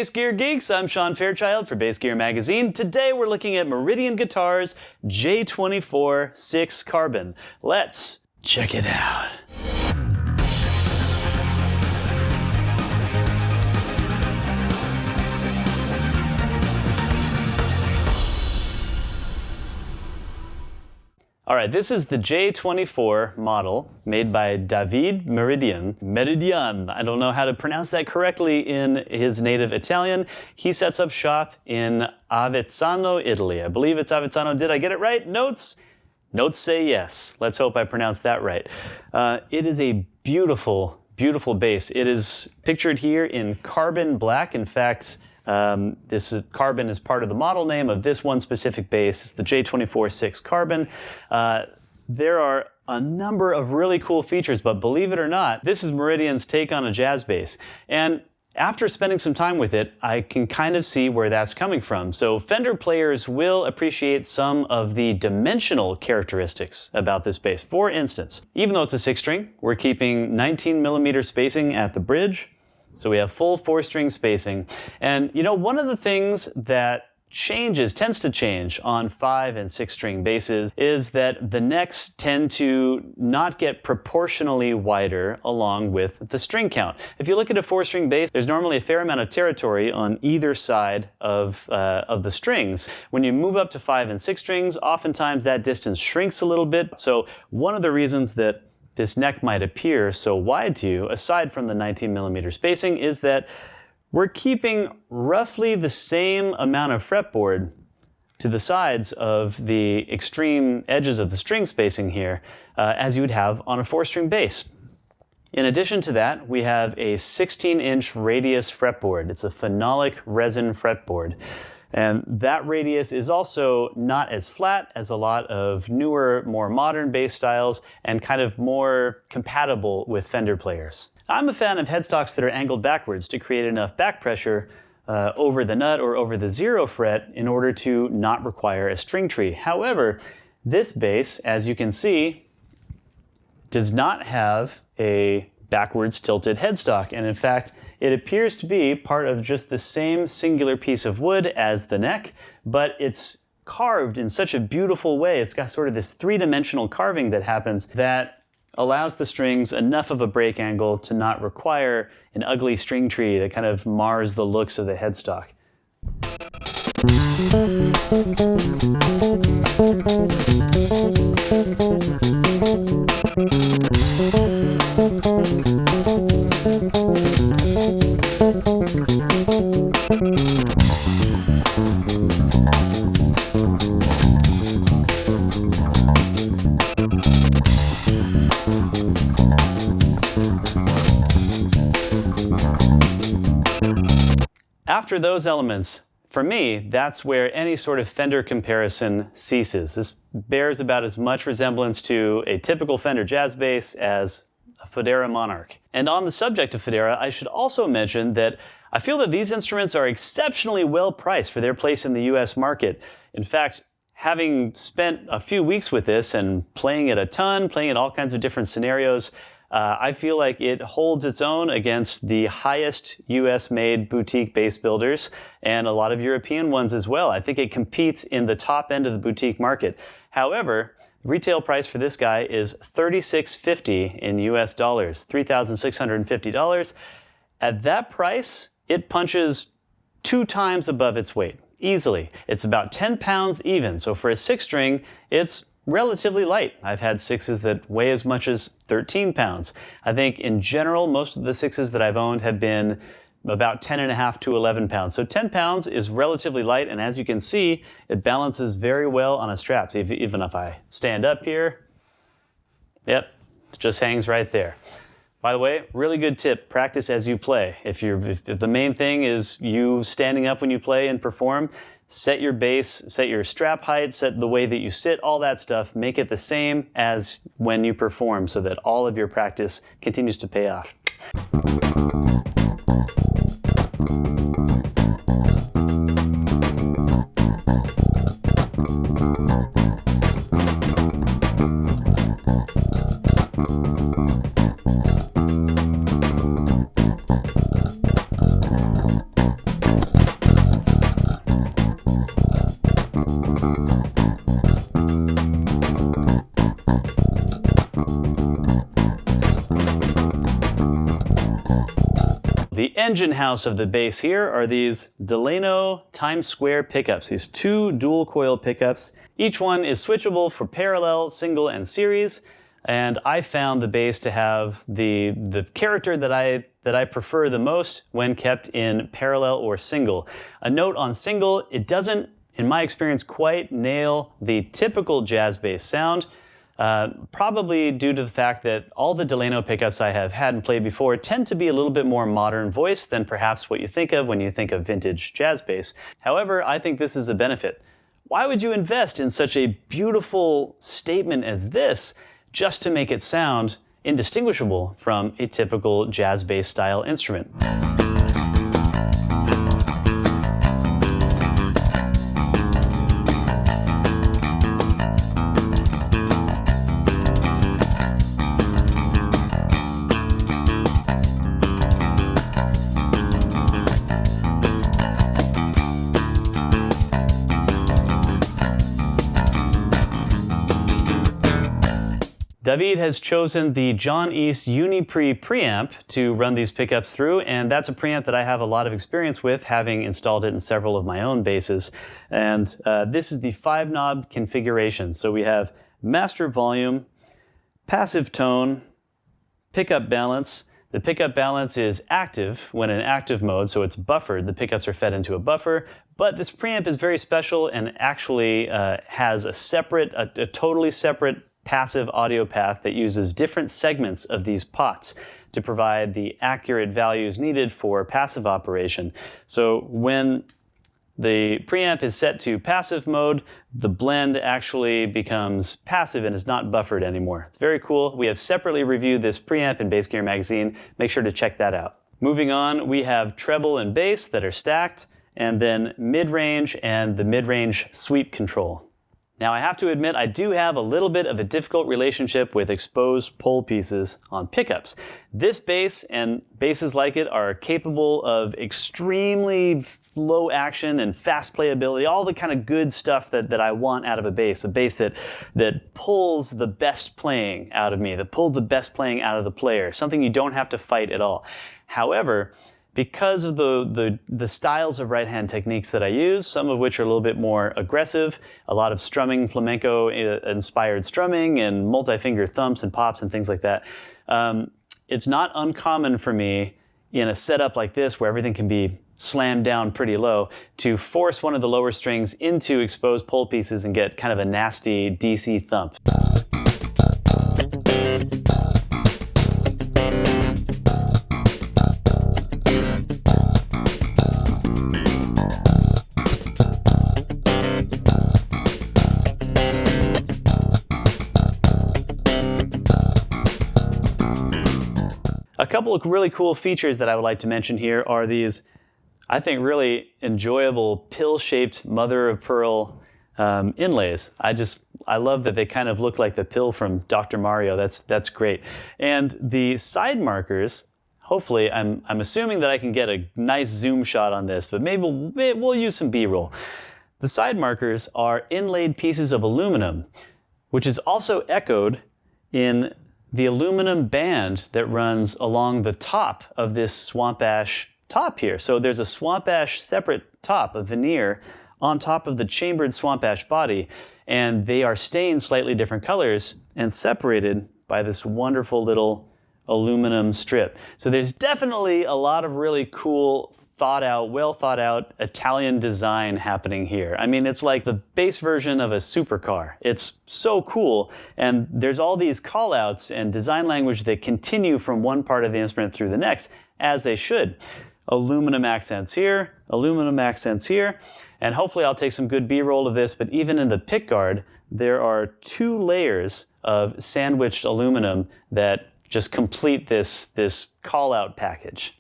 Bass Gear Geeks, I'm Sean Fairchild for Bass Gear Magazine. Today we're looking at Meridian Guitars J-24 6 Carbon. Let's check it out. Alright, this is the J-24 model made by David Meridian. Meridian, I don't know how to pronounce that correctly in his native Italian. He sets up shop in Avezzano, Italy. I believe it's Avezzano. Did I get it right? Notes? Notes say yes. Let's hope I pronounced that right. It is a beautiful, beautiful bass. It is pictured here in carbon black. In fact, carbon is part of the model name of this one specific bass. It's the J-24 6 Carbon. There are a number of really cool features, but believe it or not, this is Meridian's take on a jazz bass. And after spending some time with it, I can kind of see where that's coming from. So Fender players will appreciate some of the dimensional characteristics about this bass. For instance, even though it's a 6-string, we're keeping 19mm spacing at the bridge. So we have full 4-string spacing. And you know, one of the things that tends to change on 5 and 6-string basses is that the necks tend to not get proportionally wider along with the string count. If you look at a 4-string bass, there's normally a fair amount of territory on either side of the strings. When you move up to 5 and 6 strings, oftentimes that distance shrinks a little bit. So one of the reasons that this neck might appear so wide to you, aside from the 19mm spacing, is that we're keeping roughly the same amount of fretboard to the sides of the extreme edges of the string spacing here as you would have on a 4-string bass. In addition to that, we have a 16-inch radius fretboard. It's a phenolic resin fretboard. And that radius is also not as flat as a lot of newer, more modern bass styles and kind of more compatible with Fender players. I'm a fan of headstocks that are angled backwards to create enough back pressure over the nut or over the 0 fret in order to not require a string tree. However, this bass, as you can see, does not have a backwards tilted headstock, and in fact, it appears to be part of just the same singular piece of wood as the neck, but it's carved in such a beautiful way. It's got sort of this 3-dimensional carving that happens that allows the strings enough of a break angle to not require an ugly string tree that kind of mars the looks of the headstock. After those elements, for me, that's where any sort of Fender comparison ceases. This bears about as much resemblance to a typical Fender jazz bass as a Fodera Monarch. And on the subject of Fodera, I should also mention that I feel that these instruments are exceptionally well priced for their place in the US market. In fact, having spent a few weeks with this and playing it a ton, playing it all kinds of different scenarios, I feel like it holds its own against the highest US-made boutique bass builders and a lot of European ones as well. I think it competes in the top end of the boutique market. However, the retail price for this guy is $3,650 in US dollars, $3,650. At that price, it punches 2 times above its weight, easily. It's about 10 pounds even, so for a 6-string, it's relatively light. I've had 6s that weigh as much as 13 pounds. I think in general, most of the 6s that I've owned have been about 10.5 to 11 pounds. So 10 pounds is relatively light, and as you can see, it balances very well on a strap. So even if I stand up here, yep, it just hangs right there. By the way, really good tip, practice as you play. If the main thing is you standing up when you play and perform, set your bass, set your strap height, set the way that you sit, all that stuff. Make it the same as when you perform so that all of your practice continues to pay off. The engine house of the bass here are these Delano Times Square pickups, these 2 dual coil pickups. Each one is switchable for parallel, single, and series. And I found the bass to have the character that I prefer the most when kept in parallel or single. A note on single, it doesn't, in my experience, quite nail the typical jazz bass sound. Probably due to the fact that all the Delano pickups I have had and played before tend to be a little bit more modern voice than perhaps what you think of when you think of vintage jazz bass. However, I think this is a benefit. Why would you invest in such a beautiful statement as this just to make it sound indistinguishable from a typical jazz bass style instrument? David has chosen the John East Unipre preamp to run these pickups through, and that's a preamp that I have a lot of experience with, having installed it in several of my own basses. And this is the 5-knob configuration. So we have master volume, passive tone, pickup balance. The pickup balance is active when in active mode, so it's buffered. The pickups are fed into a buffer. But this preamp is very special and actually has a totally separate passive audio path that uses different segments of these pots to provide the accurate values needed for passive operation. So when the preamp is set to passive mode, the blend actually becomes passive and is not buffered anymore. It's very cool. We have separately reviewed this preamp in Bass Gear magazine. Make sure to check that out. Moving on, we have treble and bass that are stacked, and then mid-range and the mid-range sweep control. Now I have to admit I do have a little bit of a difficult relationship with exposed pole pieces on pickups. This bass and basses like it are capable of extremely low action and fast playability, all the kind of good stuff that I want out of a bass that pulls the best playing out of me, that pulls the best playing out of the player, something you don't have to fight at all. However, because of the styles of right-hand techniques that I use, some of which are a little bit more aggressive, a lot of strumming, flamenco-inspired strumming, and multi-finger thumps and pops and things like that, it's not uncommon for me in a setup like this where everything can be slammed down pretty low to force one of the lower strings into exposed pole pieces and get kind of a nasty DC thump. A couple of really cool features that I would like to mention here are these, I think, really enjoyable pill-shaped mother-of-pearl inlays. I love that they kind of look like the pill from Dr. Mario. That's great. And the side markers, hopefully, I'm assuming that I can get a nice zoom shot on this, but maybe we'll use some B-roll. The side markers are inlaid pieces of aluminum, which is also echoed in the aluminum band that runs along the top of this swamp ash top here. So there's a swamp ash separate top, a veneer, on top of the chambered swamp ash body, and they are stained slightly different colors and separated by this wonderful little aluminum strip. So there's definitely a lot of really cool, well thought out Italian design happening here. I mean, it's like the bass version of a supercar. It's so cool, and there's all these call-outs and design language that continue from one part of the instrument through the next, as they should. Aluminum accents here, and hopefully I'll take some good B-roll of this, but even in the pickguard, there are 2 layers of sandwiched aluminum that just complete this call-out package.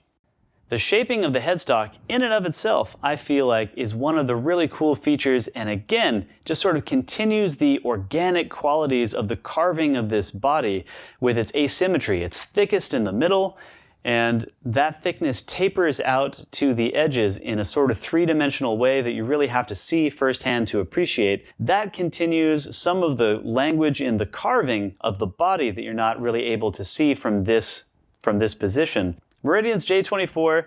The shaping of the headstock in and of itself, I feel like, is one of the really cool features, and again, just sort of continues the organic qualities of the carving of this body with its asymmetry. It's thickest in the middle, and that thickness tapers out to the edges in a sort of 3-dimensional way that you really have to see firsthand to appreciate. That continues some of the language in the carving of the body that you're not really able to see from this position. Meridian's J-24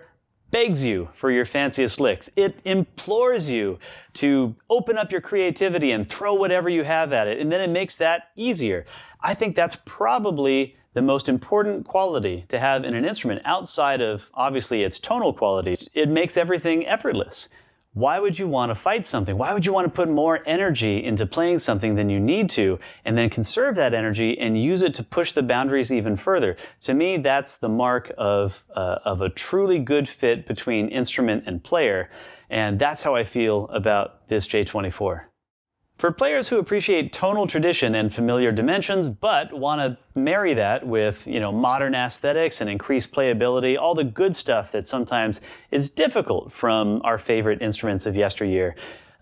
begs you for your fanciest licks. It implores you to open up your creativity and throw whatever you have at it, and then it makes that easier. I think that's probably the most important quality to have in an instrument outside of, obviously, its tonal quality. It makes everything effortless. Why would you want to fight something? Why would you want to put more energy into playing something than you need to, and then conserve that energy and use it to push the boundaries even further? To me, that's the mark of a truly good fit between instrument and player, and that's how I feel about this J-24. For players who appreciate tonal tradition and familiar dimensions, but want to marry that with, modern aesthetics and increased playability, all the good stuff that sometimes is difficult from our favorite instruments of yesteryear,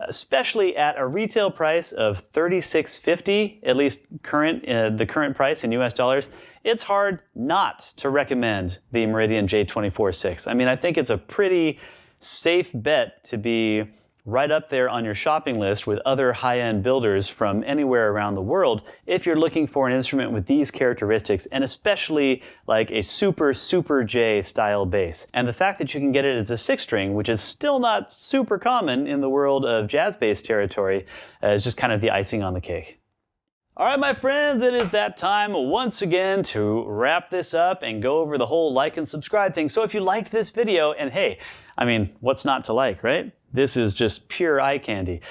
especially at a retail price of $36.50, at least the current price in US dollars, it's hard not to recommend the Meridian J-24-6. I mean, I think it's a pretty safe bet to be right up there on your shopping list with other high-end builders from anywhere around the world if you're looking for an instrument with these characteristics, and especially like a super J style bass. And the fact that you can get it as a 6-string, which is still not super common in the world of jazz bass territory, is just kind of the icing on the cake. All right, my friends, it is that time once again to wrap this up and go over the whole like and subscribe thing. So if you liked this video, and hey, I mean, what's not to like, right? This is just pure eye candy.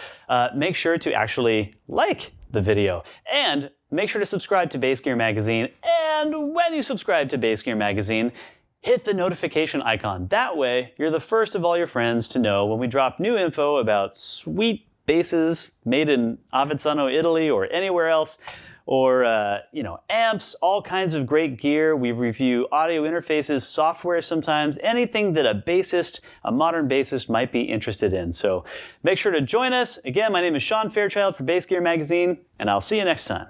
Make sure to actually like the video, and make sure to subscribe to Bass Gear Magazine. And when you subscribe to Bass Gear Magazine, hit the notification icon. That way, you're the first of all your friends to know when we drop new info about sweet basses made in Avezzano, Italy, or anywhere else, or amps, all kinds of great gear. We review audio interfaces, software sometimes, anything that a modern bassist might be interested in. So make sure to join us. Again, my name is Sean Fairchild for Bass Gear Magazine, and I'll see you next time.